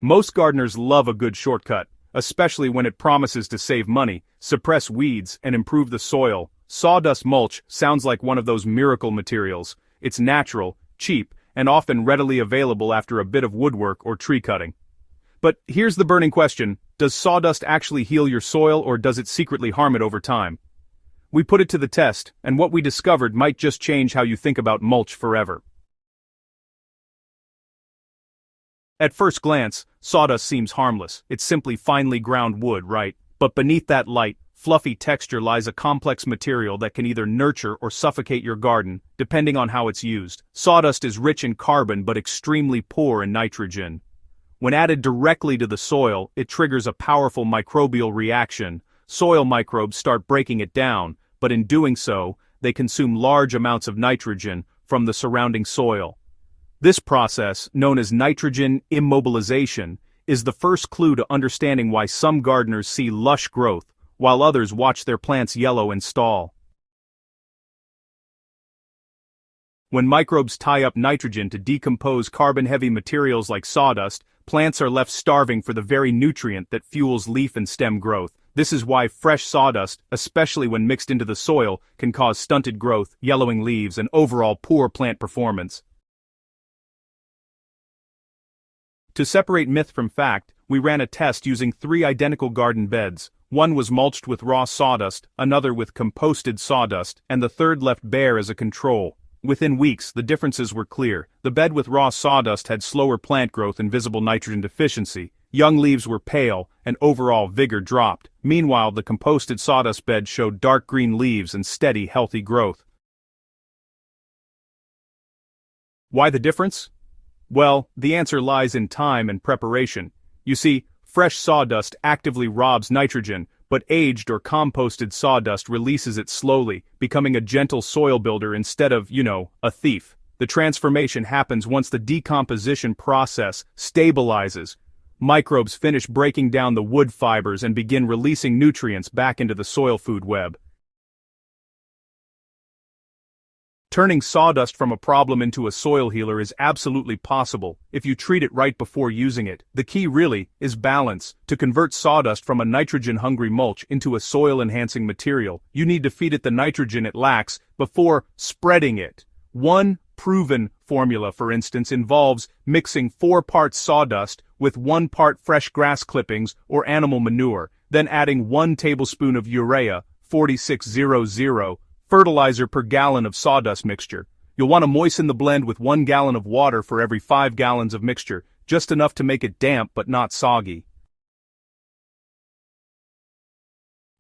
Most gardeners love a good shortcut, especially when it promises to save money, suppress weeds, and improve the soil. Sawdust mulch sounds like one of those miracle materials. It's natural, cheap, and often readily available after a bit of woodwork or tree cutting. But here's the burning question: does sawdust actually heal your soil, or does it secretly harm it over time? We put it to the test, and what we discovered might just change how you think about mulch forever. At first glance, sawdust seems harmless. It's simply finely ground wood, right? But beneath that light, fluffy texture lies a complex material that can either nurture or suffocate your garden, depending on how it's used. Sawdust is rich in carbon but extremely poor in nitrogen. When added directly to the soil, it triggers a powerful microbial reaction. Soil microbes start breaking it down, but in doing so, they consume large amounts of nitrogen from the surrounding soil. This process, known as nitrogen immobilization, is the first clue to understanding why some gardeners see lush growth, while others watch their plants yellow and stall. When microbes tie up nitrogen to decompose carbon-heavy materials like sawdust, plants are left starving for the very nutrient that fuels leaf and stem growth. This is why fresh sawdust, especially when mixed into the soil, can cause stunted growth, yellowing leaves, and overall poor plant performance. To separate myth from fact, we ran a test using 3 identical garden beds. One was mulched with raw sawdust, another with composted sawdust, and the third left bare as a control. Within weeks, the differences were clear. The bed with raw sawdust had slower plant growth and visible nitrogen deficiency. Young leaves were pale, and overall vigor dropped. Meanwhile, the composted sawdust bed showed dark green leaves and steady, healthy growth. Why the difference? Well, the answer lies in time and preparation. You see, fresh sawdust actively robs nitrogen, but aged or composted sawdust releases it slowly, becoming a gentle soil builder instead of, a thief. The transformation happens once the decomposition process stabilizes. Microbes finish breaking down the wood fibers and begin releasing nutrients back into the soil food web. Turning sawdust from a problem into a soil healer is absolutely possible if you treat it right before using it. The key really is balance. To convert sawdust from a nitrogen-hungry mulch into a soil-enhancing material, you need to feed it the nitrogen it lacks before spreading it. One proven formula, for instance, involves mixing 4 parts sawdust with 1 part fresh grass clippings or animal manure, then adding 1 tablespoon of urea, 4600, fertilizer per gallon of sawdust mixture. You'll want to moisten the blend with 1 gallon of water for every 5 gallons of mixture, just enough to make it damp but not soggy.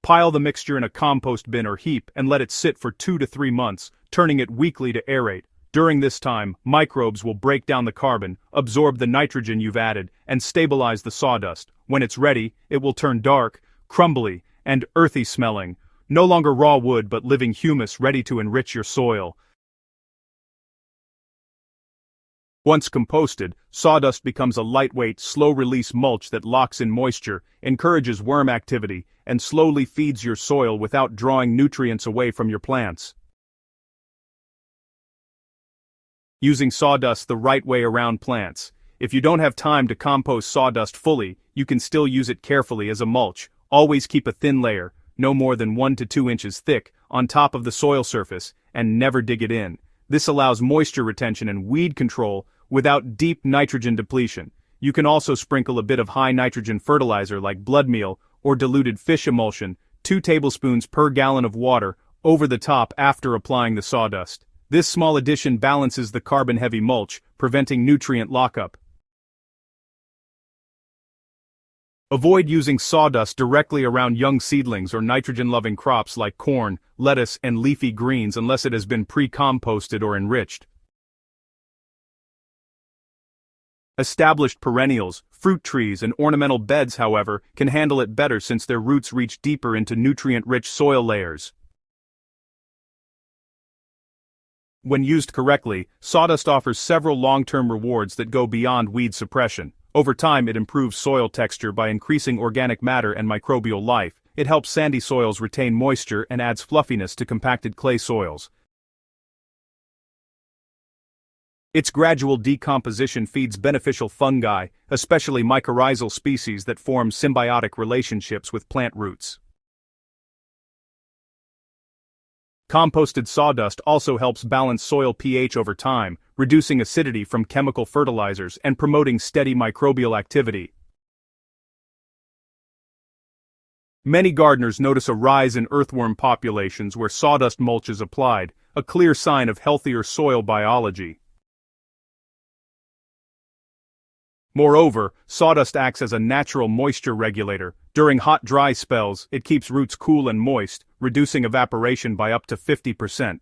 Pile the mixture in a compost bin or heap and let it sit for 2 to 3 months, turning it weekly to aerate. During this time, microbes will break down the carbon, absorb the nitrogen you've added, and stabilize the sawdust. When it's ready, it will turn dark, crumbly, and earthy smelling. No longer raw wood but living humus ready to enrich your soil. Once composted, sawdust becomes a lightweight, slow-release mulch that locks in moisture, encourages worm activity, and slowly feeds your soil without drawing nutrients away from your plants. Using sawdust the right way around plants. If you don't have time to compost sawdust fully, you can still use it carefully as a mulch. Always keep a thin layer, no more than 1 to 2 inches thick, on top of the soil surface, and never dig it in. This allows moisture retention and weed control without deep nitrogen depletion. You can also sprinkle a bit of high nitrogen fertilizer like blood meal or diluted fish emulsion, 2 tablespoons per gallon of water, over the top after applying the sawdust. This small addition balances the carbon-heavy mulch, preventing nutrient lockup. Avoid using sawdust directly around young seedlings or nitrogen-loving crops like corn, lettuce, and leafy greens unless it has been pre-composted or enriched. Established perennials, fruit trees, and ornamental beds, however, can handle it better since their roots reach deeper into nutrient-rich soil layers. When used correctly, sawdust offers several long-term rewards that go beyond weed suppression. Over time, it improves soil texture by increasing organic matter and microbial life. It helps sandy soils retain moisture and adds fluffiness to compacted clay soils. Its gradual decomposition feeds beneficial fungi, especially mycorrhizal species that form symbiotic relationships with plant roots. Composted sawdust also helps balance soil pH over time, reducing acidity from chemical fertilizers and promoting steady microbial activity. Many gardeners notice a rise in earthworm populations where sawdust mulch is applied, a clear sign of healthier soil biology. Moreover, sawdust acts as a natural moisture regulator. During hot, dry spells, it keeps roots cool and moist, reducing evaporation by up to 50%.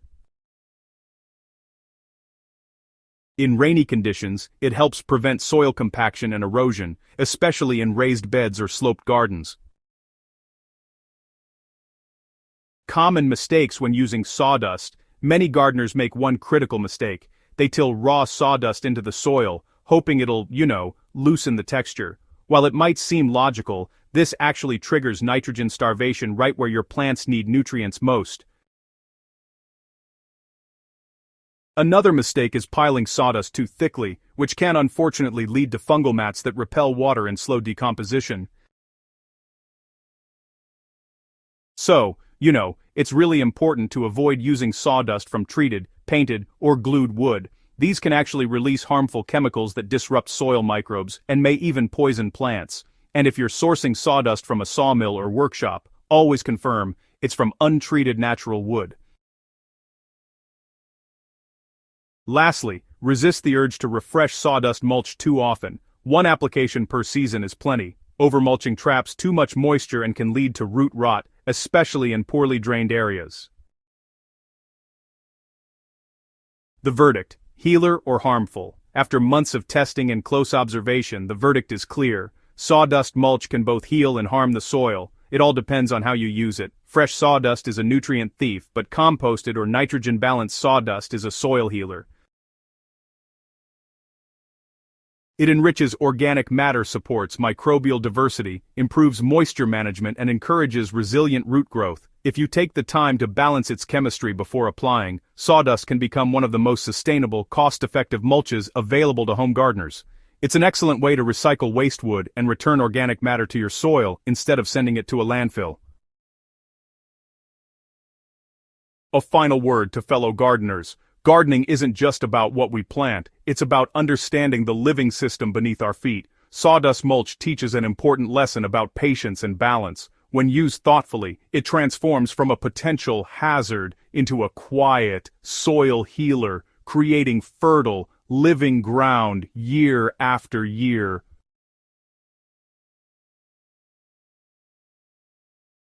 In rainy conditions, it helps prevent soil compaction and erosion, especially in raised beds or sloped gardens. Common mistakes when using sawdust. Many gardeners make one critical mistake. They till raw sawdust into the soil, hoping it'll, loosen the texture. While it might seem logical, this actually triggers nitrogen starvation right where your plants need nutrients most. Another mistake is piling sawdust too thickly, which can unfortunately lead to fungal mats that repel water and slow decomposition. So, it's really important to avoid using sawdust from treated, painted, or glued wood. These can actually release harmful chemicals that disrupt soil microbes and may even poison plants. And if you're sourcing sawdust from a sawmill or workshop, always confirm it's from untreated natural wood. Lastly, resist the urge to refresh sawdust mulch too often. One application per season is plenty. Overmulching traps too much moisture and can lead to root rot, especially in poorly drained areas. The verdict: healer or harmful? After months of testing and close observation, the verdict is clear. Sawdust mulch can both heal and harm the soil. It all depends on how you use it. Fresh sawdust is a nutrient thief, but composted or nitrogen-balanced sawdust is a soil healer. It enriches organic matter, supports microbial diversity, improves moisture management, and encourages resilient root growth. If you take the time to balance its chemistry before applying, sawdust can become one of the most sustainable, cost-effective mulches available to home gardeners. It's an excellent way to recycle waste wood and return organic matter to your soil instead of sending it to a landfill. A final word to fellow gardeners. Gardening isn't just about what we plant, it's about understanding the living system beneath our feet. Sawdust mulch teaches an important lesson about patience and balance. When used thoughtfully, it transforms from a potential hazard into a quiet soil healer, creating fertile, living ground year after year.